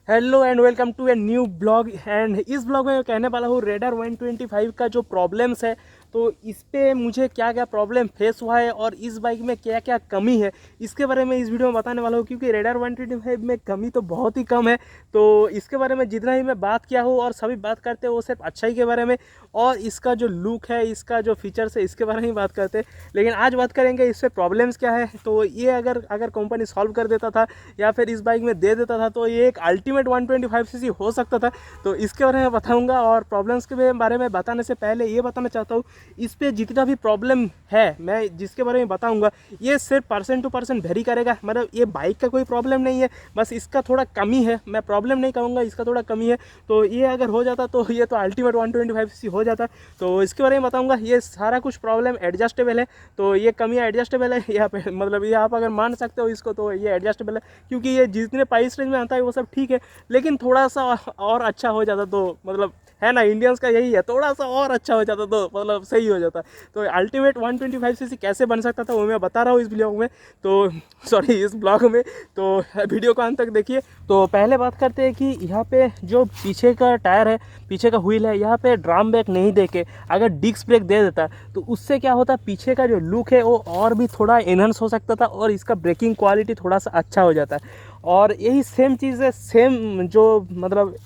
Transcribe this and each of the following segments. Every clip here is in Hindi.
Hello and welcome to a new blog. And इस ब्लॉग में कहने वाला हूँ रेडर 125 का जो प्रॉब्लम्स है, तो इस पे मुझे क्या क्या प्रॉब्लम फेस हुआ है और इस बाइक में क्या क्या कमी है, इसके बारे में इस वीडियो में बताने वाला हूँ। क्योंकि रेडर 125 में कमी तो बहुत ही कम है, तो इसके बारे में जितना ही मैं बात किया हूँ और सभी बात करते हैं वो सिर्फ अच्छाई के बारे में और इसका जो लुक है, इसका जो फीचर्स है, इसके बारे में ही बात करते हैं। लेकिन आज बात करेंगे इससे प्रॉब्लम्स क्या है। तो ये अगर कंपनी सॉल्व कर देता था या फिर इस बाइक में दे देता था तो ये एक अल्टीमेट 125cc हो सकता था। तो इसके बारे में बताऊंगा और प्रॉब्लम्स के बारे में बताने से पहले ये बताना चाहता हूँ, इस पर जितना भी प्रॉब्लम है मैं जिसके बारे में बताऊंगा ये सिर्फ पर्सन टू पर्सन वेरी करेगा। मतलब ये बाइक का कोई प्रॉब्लम नहीं है, बस इसका थोड़ा कमी है। मैं प्रॉब्लम नहीं कहूँगा, इसका थोड़ा कमी है। तो ये अगर हो जाता तो ये तो अल्टीमेट 125cc हो जाता। तो इसके बारे में बताऊँगा। ये सारा कुछ प्रॉब्लम एडजस्टेबल है, तो ये कमियाँ एडजस्टेबल है यहाँ पे। मतलब ये आप अगर मान सकते हो इसको, तो ये एडजस्टेबल है। क्योंकि ये जितने प्राइस रेंज में आता है वो सब ठीक है, लेकिन थोड़ा सा और अच्छा हो जाता तो मतलब है ना, इंडियंस का यही है, थोड़ा सा और अच्छा हो जाता तो मतलब सही हो जाता। तो अल्टीमेट 125cc कैसे बन सकता था वो मैं बता रहा हूँ इस ब्लॉग में, तो सॉरी इस ब्लॉग में। तो वीडियो को अंत तक देखिए। तो पहले बात करते हैं कि यहाँ पे जो पीछे का टायर है, पीछे का व्हील है, यहाँ पे ड्रम ब्रेक नहीं देके अगर डिस्क ब्रेक दे देता तो उससे क्या होता, पीछे का जो लुक है वो और भी थोड़ा एनहांस हो सकता था और इसका ब्रेकिंग क्वालिटी थोड़ा सा अच्छा हो जाता है। और यही सेम चीज़ है, सेम जो मतलब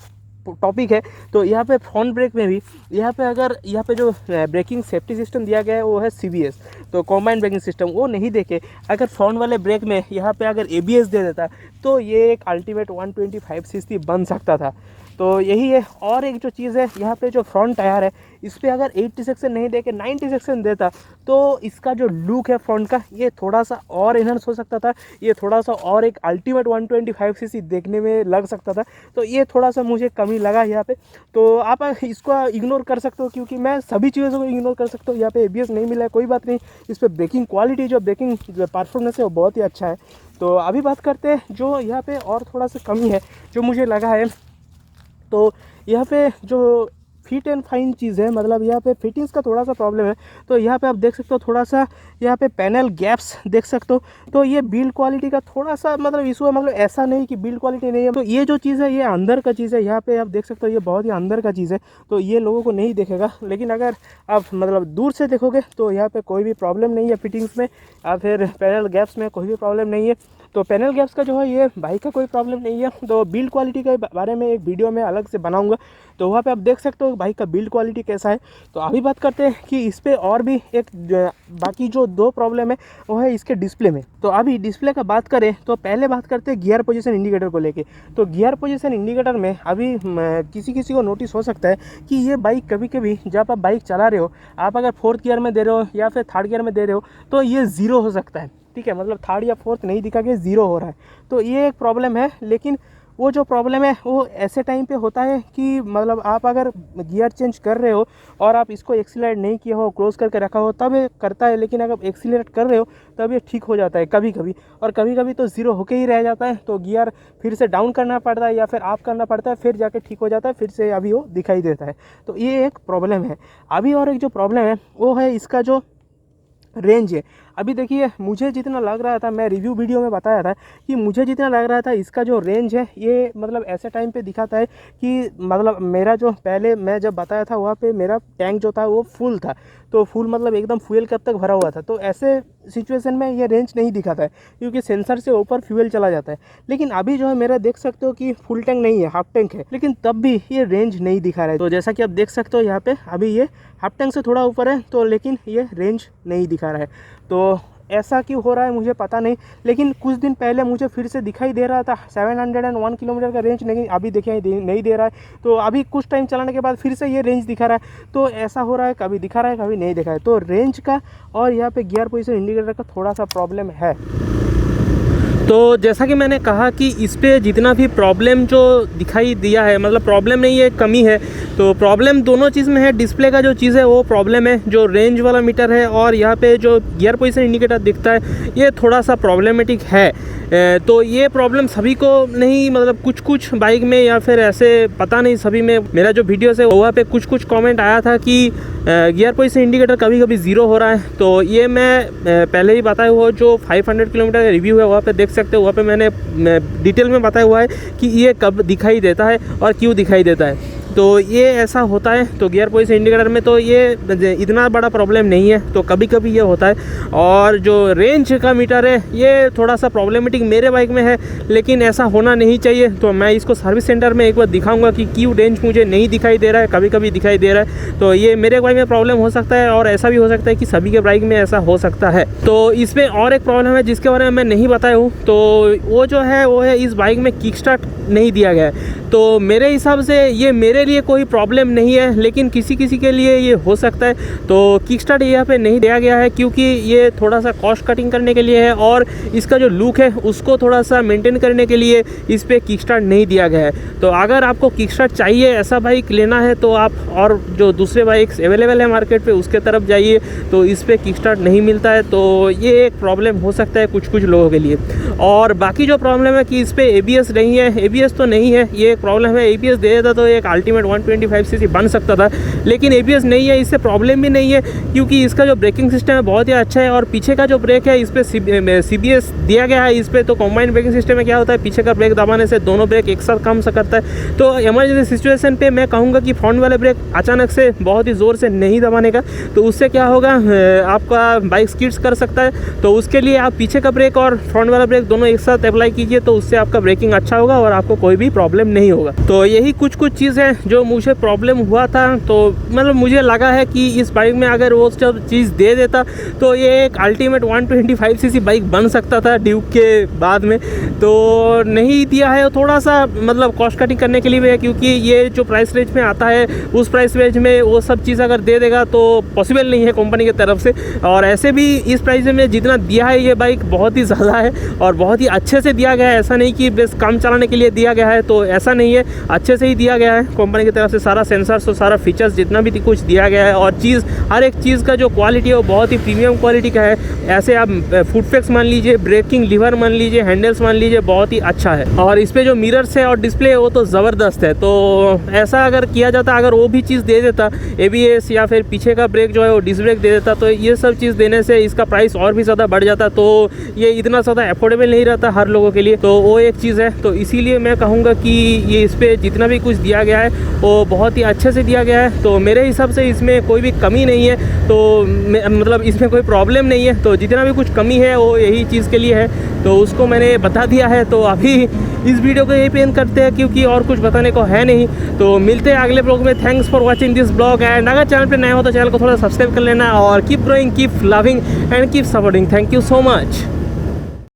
टॉपिक है। तो यहाँ पे फ्रंट ब्रेक में भी यहाँ पे जो ब्रेकिंग सेफ्टी सिस्टम दिया गया है वो है CBS, तो कॉम्बाइंड ब्रेकिंग सिस्टम। वो नहीं देके अगर फ्रंट वाले ब्रेक में यहाँ पे अगर ABS दे देता तो ये एक अल्टीमेट 125cc बन सकता था। तो यही है। और एक जो चीज़ है, यहाँ पे जो फ्रंट टायर है इस पर अगर 80 सेक्शन नहीं दे के 90 सेक्शन देता तो इसका जो लुक है फ्रंट का ये थोड़ा सा और एनहांस हो सकता था, ये थोड़ा सा और एक अल्टीमेट 125cc देखने में लग सकता था। तो ये थोड़ा सा मुझे कमी लगा यहाँ पे। तो आप इसको इग्नोर कर सकते हो, क्योंकि मैं सभी चीज़ों को इग्नोर कर सकता हूँ। यहाँ पे ABS नहीं मिला है, कोई बात नहीं। इस पर ब्रेकिंग क्वालिटी, जो ब्रेकिंग परफॉर्मेंस है वो बहुत ही अच्छा है। तो अभी बात करते हैं जो यहाँ पे और थोड़ा सा कमी है जो मुझे लगा है। तो यहाँ पे जो फिट एंड फाइन चीज़ है, मतलब यहाँ पे फिटिंग्स का थोड़ा सा प्रॉब्लम है। तो यहाँ पे आप देख सकते हो थोड़ा सा यहाँ पे पैनल गैप्स देख सकते हो। तो ये बिल्ड क्वालिटी का थोड़ा सा मतलब इशू है। मतलब ऐसा नहीं कि बिल्ड क्वालिटी नहीं है, तो ये जो चीज़ है ये अंदर का चीज़ है। यहाँ पे आप देख सकते हो ये बहुत ही अंदर का चीज़ है, तो ये लोगों को नहीं दिखेगा। लेकिन अगर आप मतलब दूर से देखोगे तो यहाँ पे कोई भी प्रॉब्लम नहीं है फिटिंग्स में या फिर पैनल गैप्स में कोई भी प्रॉब्लम नहीं है। तो पैनल गैप्स का जो है ये बाइक का कोई प्रॉब्लम नहीं है। तो बिल्ड क्वालिटी के बारे में एक वीडियो में अलग से बनाऊंगा, तो वहाँ पे आप देख सकते हो बाइक का बिल्ड क्वालिटी कैसा है। तो अभी बात करते हैं कि इस पर और भी एक बाकी जो दो प्रॉब्लम है वो है इसके डिस्प्ले में। तो अभी डिस्प्ले का बात करें तो पहले बात करते हैं गियर पोजीशन इंडिकेटर को लेके। तो गियर पोजीशन इंडिकेटर में अभी किसी को नोटिस हो सकता है कि ये बाइक कभी कभी जब आप बाइक चला रहे हो, आप अगर 4th गियर में दे रहे हो या फिर 3rd गियर में दे रहे हो तो ये 0 हो सकता है। ठीक है, मतलब 3rd या 4th नहीं दिखा के 0 हो रहा है, तो ये एक प्रॉब्लम है। लेकिन वो जो प्रॉब्लम है वो ऐसे टाइम पे होता है कि मतलब आप अगर गियर चेंज कर रहे हो और आप इसको एक्सीलरेट नहीं किया हो, क्लोज करके रखा हो, तब ये करता है। लेकिन अगर एक्सीलरेट कर रहे हो तब ये ठीक हो जाता है कभी कभी, और कभी कभी तो 0 होके ही रह जाता है। तो गियर फिर से डाउन करना पड़ता है या फिर अप करना पड़ता है, फिर जाके ठीक हो जाता है, फिर से अभी वो दिखाई देता है। तो ये एक प्रॉब्लम है अभी। और एक जो प्रॉब्लम है वो है इसका जो रेंज है। अभी देखिए मुझे जितना लग रहा था, मैं रिव्यू वीडियो में बताया था कि मुझे जितना लग रहा था इसका जो रेंज है ये मतलब ऐसे टाइम पे दिखाता है कि मतलब मेरा जो पहले मैं जब बताया था वहाँ पे मेरा टैंक जो था वो फुल था। तो फुल मतलब एकदम फ्यूल कब तक भरा हुआ था। तो ऐसे सिचुएशन में ये रेंज नहीं दिखाता है क्योंकि सेंसर से ऊपर फ्यूल चला जाता है। लेकिन अभी जो है मेरा देख सकते हो कि फुल टैंक नहीं है, हाफ टैंक है, लेकिन तब भी ये रेंज नहीं दिखा रहा है। तो जैसा कि आप देख सकते हो यहाँ पे अभी ये हाफ टैंक से थोड़ा ऊपर है, तो लेकिन ये रेंज नहीं दिखा रहा है। तो ऐसा क्यों हो रहा है मुझे पता नहीं। लेकिन कुछ दिन पहले मुझे फिर से दिखाई दे रहा था 701 किलोमीटर का रेंज, लेकिन अभी देखिए नहीं दे रहा है। तो अभी कुछ टाइम चलाने के बाद फिर से ये रेंज दिखा रहा है। तो ऐसा हो रहा है, कभी दिखा रहा है कभी नहीं दिखा है। तो रेंज का और यहाँ पे गियर पोजीशन इंडिकेटर का थोड़ा सा प्रॉब्लम है। तो जैसा कि मैंने कहा कि इस पर जितना भी प्रॉब्लम जो दिखाई दिया है, मतलब प्रॉब्लम नहीं है, कमी है। तो प्रॉब्लम दोनों चीज़ में है। डिस्प्ले का जो चीज़ है वो प्रॉब्लम है, जो रेंज वाला मीटर है, और यहाँ पे जो गियर पोजीशन इंडिकेटर दिखता है ये थोड़ा सा प्रॉब्लमेटिक है। तो ये प्रॉब्लम सभी को नहीं, मतलब कुछ बाइक में या फिर ऐसे पता नहीं सभी में। मेरा जो वीडियोस है वहाँ पे कुछ कमेंट आया था कि गियर पोजीशन इंडिकेटर कभी कभी 0 हो रहा है। तो ये मैं पहले ही बताया हुआ जो 500 किलोमीटर का रिव्यू है वहाँ पे देख सकते हो, वहाँ पे मैंने डिटेल में बताया हुआ है कि ये कब दिखाई देता है और क्यों दिखाई देता है। तो ये ऐसा होता है। तो गियर पोजीशन इंडिकेटर में तो ये इतना बड़ा प्रॉब्लम नहीं है, तो कभी कभी ये होता है। और जो रेंज का मीटर है ये थोड़ा सा प्रॉब्लमेटिक मेरे बाइक में है, लेकिन ऐसा होना नहीं चाहिए। तो मैं इसको सर्विस सेंटर में एक बार दिखाऊंगा कि क्यों रेंज मुझे नहीं दिखाई दे रहा है, कभी कभी दिखाई दे रहा है। तो ये मेरे बाइक में प्रॉब्लम हो सकता है, और ऐसा भी हो सकता है कि सभी के बाइक में ऐसा हो सकता है। तो इसमें और एक प्रॉब्लम है जिसके बारे में मैं नहीं बताया हूँ, तो वो जो है वो है इस बाइक में किक स्टार्ट नहीं दिया गया है। तो मेरे हिसाब से ये मेरे लिए कोई प्रॉब्लम नहीं है, लेकिन किसी किसी के लिए ये हो सकता है। तो किक स्टार्ट यहाँ पे नहीं दिया गया है क्योंकि ये थोड़ा सा कॉस्ट कटिंग करने के लिए है, और इसका जो लुक है उसको थोड़ा सा मेंटेन करने के लिए इस पर किक स्टार्ट नहीं दिया गया है। तो अगर आपको किक स्टार्ट चाहिए, ऐसा बाइक लेना है, तो आप और जो दूसरे बाइक्स अवेलेबल है मार्केट पे उसके तरफ जाइए, तो इस पर किक स्टार्ट नहीं मिलता है। तो ये एक प्रॉब्लम हो सकता है कुछ कुछ लोगों के लिए। और बाकी जो प्रॉब्लम है कि इस पर ABS नहीं है, ABS तो नहीं है, ये एक प्रॉब्लम है। ABS दे देता तो एक अल्टीमेट 125cc बन सकता था, लेकिन ABS नहीं है, इससे प्रॉब्लम भी नहीं है क्योंकि इसका जो ब्रेकिंग सिस्टम है बहुत ही अच्छा है। और पीछे का जो ब्रेक है इस पर CBS दिया गया है इस पर। तो कॉम्बाइंड ब्रेकिंग सिस्टम में क्या होता है, पीछे का ब्रेक दबाने से दोनों ब्रेक एक साथ काम करता है। तो इमरजेंसी सिचुएशन पे मैं कहूँगा कि फ्रंट वाले ब्रेक अचानक से बहुत ही ज़ोर से नहीं दबाने का, तो उससे क्या होगा, आपका बाइक स्किड्स कर सकता है। तो उसके लिए आप पीछे का ब्रेक और फ्रंट वाला ब्रेक दोनों एक साथ अप्लाई कीजिए, तो उससे आपका ब्रेकिंग अच्छा होगा और आपको कोई भी प्रॉब्लम नहीं होगा। तो यही कुछ चीज़ है जो मुझे प्रॉब्लम हुआ था। तो मतलब मुझे लगा है कि इस बाइक में अगर वो सब चीज़ दे देता तो ये एक अल्टीमेट 125cc बाइक बन सकता था ड्यूक के बाद में। तो नहीं दिया है, थोड़ा सा मतलब कॉस्ट कटिंग करने के लिए भी है, क्योंकि ये जो प्राइस रेंज में आता है उस प्राइस रेंज में वो सब चीज़ अगर दे देगा तो पॉसिबल नहीं है कंपनी की तरफ से। और ऐसे भी इस प्राइस में जितना दिया है ये बाइक बहुत ही ज़्यादा है और बहुत ही अच्छे से दिया गया है। ऐसा नहीं कि बस काम चलाने के लिए दिया गया है, तो ऐसा नहीं है, अच्छे से ही दिया गया है कंपनी की तरफ से। सारा सेंसर्स और सारा फीचर्स जितना भी कुछ दिया गया है, और चीज़ हर एक चीज़ का जो क्वालिटी है वो बहुत ही प्रीमियम क्वालिटी का है। ऐसे आप फुटपेक्स मान लीजिए, ब्रेकिंग लीवर मान लीजिए, हैंडल्स मान लीजिए, बहुत ही अच्छा है। और इस पर जो मिरर्स है और डिस्प्ले है वो तो ज़बरदस्त है। तो ऐसा अगर किया जाता, अगर वो भी चीज़ दे देता, ABS या फिर पीछे का ब्रेक जो है वो डिस्क ब्रेक दे देता, तो ये सब चीज़ देने से इसका प्राइस और भी ज़्यादा बढ़ जाता। तो ये इतना ज़्यादा अफोर्डेबल नहीं रहता हर लोगों के लिए, तो वो एक चीज़ है। तो इसीलिए मैं कहूँगा कि ये इस पर जितना भी कुछ दिया गया है वो बहुत ही अच्छे से दिया गया है। तो मेरे हिसाब से इसमें कोई भी कमी नहीं है, तो मतलब इसमें कोई प्रॉब्लम नहीं है। तो जितना भी कुछ कमी है वो यही चीज़ के लिए है, तो उसको मैंने बता दिया है। तो अभी इस वीडियो को यही पे एंड करते हैं, क्योंकि और कुछ बताने को है नहीं। तो मिलते हैं अगले ब्लॉग में। Thanks for watching this blog, and अगर चैनल पे नया हो तो चैनल को थोड़ा सब्सक्राइब कर लेना, और keep growing, keep loving and keep supporting. Thank you so much.